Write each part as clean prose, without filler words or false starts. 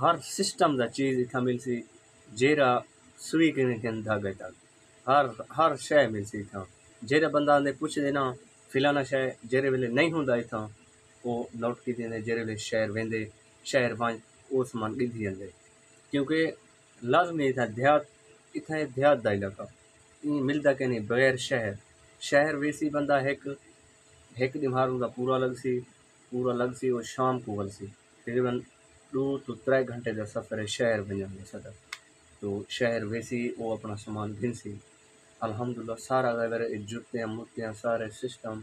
हर system का चीज़ इतना मिलसी जेरा सुई के धागे तक हर शय मिलसी इतना जेरा बंदा ने पूछ देना फिलाना शय जेरे वेले नहीं होंदा इतना वो नोट की देने जेरे वेले शहर वेंदे शहर वहाँ वो समान गिनती आंदे क्योंकि लाजमी था देहात इतना देहात दा इलाका मिलता के नहीं बगैर शहर शहर वैसी बंदा एक दिमाग का पूरा लग सी और शाम को वल सी तकरीबन 2 to 3 घंटे का सफ़र है शहर बन जाने सदा तो शहर वैसी वो अपना सामान भिन सी अल्हम्दुलिल्लाह सारा अगर जुत्ते मुत्तियाँ सारे सिस्टम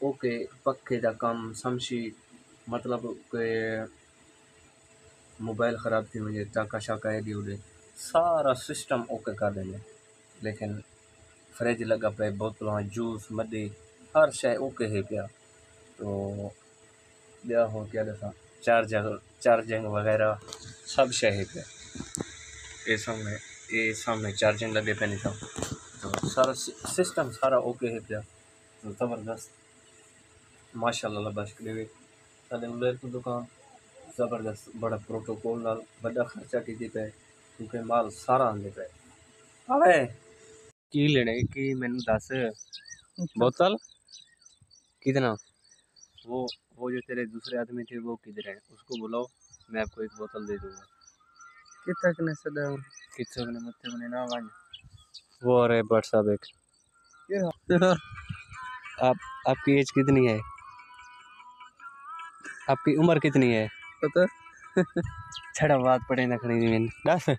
ओके पक्के का कम समशी मतलब के मोबाइल ख़राब थी मुझे टाका शाका है दी सारा सिस्टम ओके कर देंगे लेकिन फ्रिज लगा पे बोतल जूस मदी हर शय ओके है क्या तो क्या हो क्या दसा चार्जिंग वगैरह सब शय है क्या ये सामने चार्जिंग लगे पे नहीं था तो सारा सिस्टम सारा ओके है क्या तो ज़बरदस्त माशाल्लाह बस करे साढ़े उलेर की दुकान ज़बरदस्त बड़ा प्रोटोकॉल नाल बड़ा खर्चा की पे क्योंकि माल सारा आंदे पे अबे की लेने की मैंने दस बोतल कितना वो जो तेरे दूसरे आदमी थे वो किधर है उसको बुलाओ मैं आपको एक बोतल दे दूंगा कितने सदा कितने मुझसे बने ना वन वो अरे व्हाट्सएप एक आपकी एज कितनी है आपकी उम्र कितनी है पता छड़ा बात पड़े ना खड़ी दस